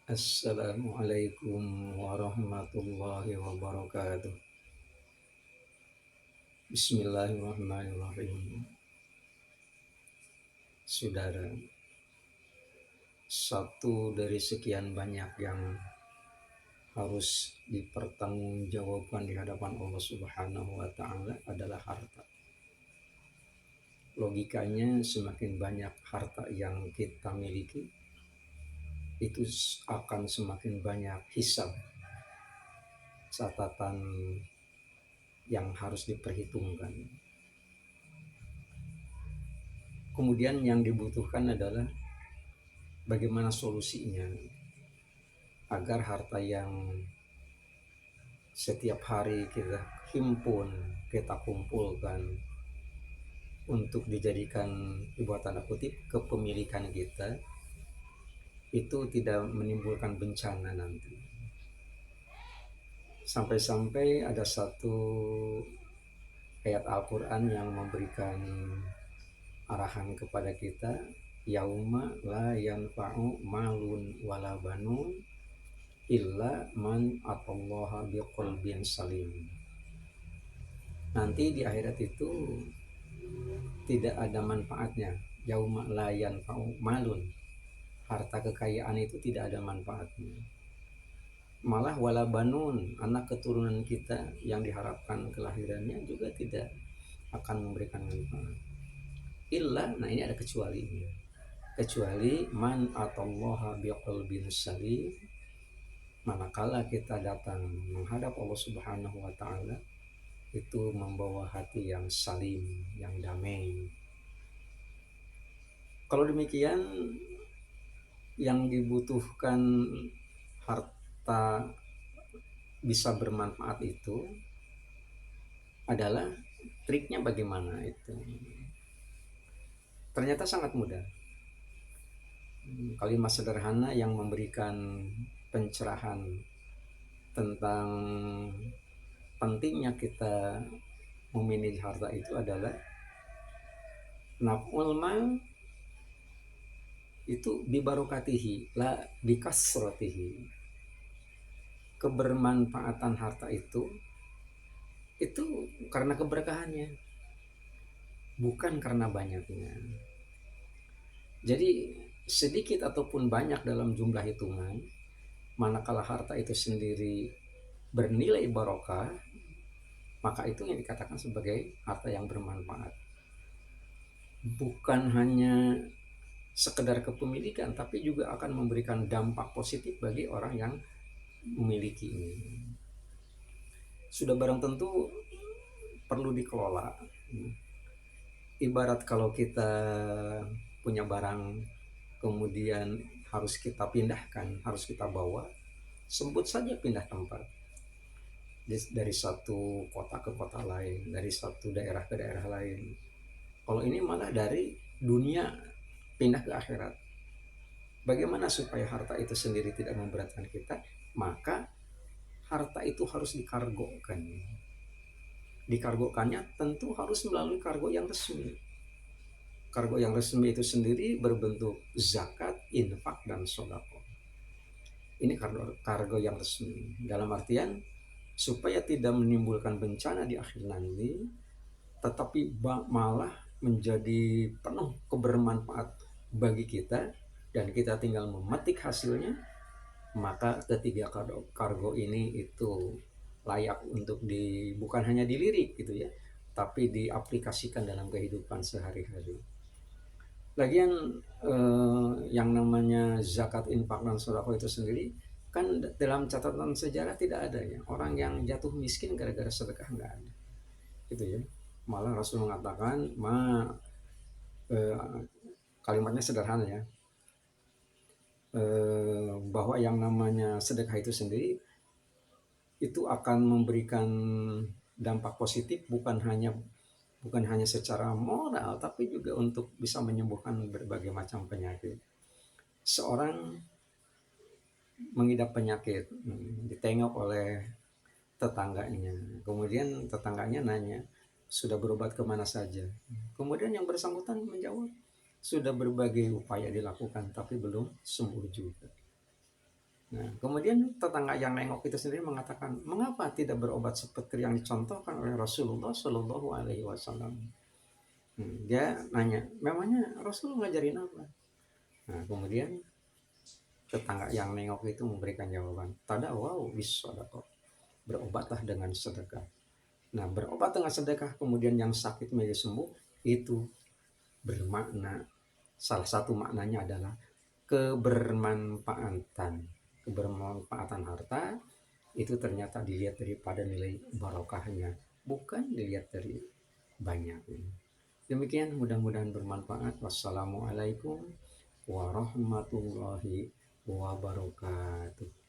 Assalamualaikum warahmatullahi wabarakatuh. Bismillahirrahmanirrahim. Saudara, satu dari sekian banyak yang harus dipertanggungjawabkan di hadapan Allah Subhanahu wa taala adalah harta. Logikanya semakin banyak harta yang kita miliki, itu akan semakin banyak hisab, catatan yang harus diperhitungkan. Kemudian yang dibutuhkan adalah bagaimana solusinya agar harta yang setiap hari kita himpun, kita kumpulkan untuk dijadikan buat tanda kutip kepemilikan kita itu tidak menimbulkan bencana nanti. Sampai-sampai ada satu ayat Al-Quran yang memberikan arahan kepada kita, yauma la yanfa'u malun wala banun illa man atallaha biqalbin salim. Nanti di akhirat itu tidak ada manfaatnya. Yauma la yanfa'u malun, harta kekayaan itu tidak ada manfaatnya. Malah wala banun, anak keturunan kita yang diharapkan kelahirannya juga tidak akan memberikan manfaat. Illa, nah ini ada kecualinya. Kecuali man atallaha biqalbin salim, manakala kita datang menghadap Allah Subhanahu wa taala itu membawa hati yang salim, yang damai. Kalau demikian, yang dibutuhkan harta bisa bermanfaat itu adalah triknya bagaimana itu. Ternyata sangat mudah. Kalimat sederhana yang memberikan pencerahan tentang pentingnya kita memilih harta itu adalah naf'ul mal itu bibarokatihi la bikasrotihi. Kebermanfaatan harta itu karena keberkahannya, bukan karena banyaknya. Jadi sedikit ataupun banyak dalam jumlah hitungan, manakala harta itu sendiri bernilai barokah, maka itu yang dikatakan sebagai harta yang bermanfaat. Bukan hanya sekedar kepemilikan, tapi juga akan memberikan dampak positif bagi orang yang memiliki ini. Sudah barang tentu perlu dikelola. Ibarat kalau kita punya barang kemudian harus kita pindahkan, harus kita bawa, sebut saja pindah tempat dari satu kota ke kota lain, dari satu daerah ke daerah lain. Kalau ini malah dari dunia pindah ke akhirat. Bagaimana supaya harta itu sendiri tidak memberatkan kita? Maka harta itu harus dikargokan. Dikargokannya tentu harus melalui kargo yang resmi. Kargo yang resmi itu sendiri berbentuk zakat, infak, dan sodako. Ini kargo yang resmi. Dalam artian supaya tidak menimbulkan bencana di akhir nanti, tetapi malah menjadi penuh kebermanfaat bagi kita dan kita tinggal memetik hasilnya, maka ketiga kargo ini itu layak untuk bukan hanya dilirik gitu ya, tapi diaplikasikan dalam kehidupan sehari-hari. Lagian yang namanya zakat, infak, dan sedekah itu sendiri kan dalam catatan sejarah tidak ada ya orang yang jatuh miskin gara-gara sedekah, nggak ada gitu ya. Malah Rasul mengatakan kalimatnya sederhana ya, bahwa yang namanya sedekah itu sendiri itu akan memberikan dampak positif bukan hanya secara moral, tapi juga untuk bisa menyembuhkan berbagai macam penyakit. Seorang mengidap penyakit, ditengok oleh tetangganya, kemudian tetangganya nanya, sudah berobat kemana saja? Kemudian yang bersangkutan menjawab, sudah berbagai upaya dilakukan tapi belum sembuh juga. Nah, kemudian tetangga yang nengok itu sendiri mengatakan, "Mengapa tidak berobat seperti yang dicontohkan oleh Rasulullah Shallallahu alaihi wasallam?" Dia nanya, "Memangnya Rasul ngajarin apa?" Nah, kemudian tetangga yang nengok itu memberikan jawaban, "Tadawau bis shadaqah." Berobatlah dengan sedekah. Nah, berobat dengan sedekah kemudian yang sakit menjadi sembuh, itu bermakna, salah satu maknanya adalah kebermanfaatan. Kebermanfaatan harta itu ternyata dilihat daripada nilai barokahnya, bukan dilihat dari banyaknya. Demikian, mudah-mudahan bermanfaat. Wassalamualaikum warahmatullahi wabarakatuh.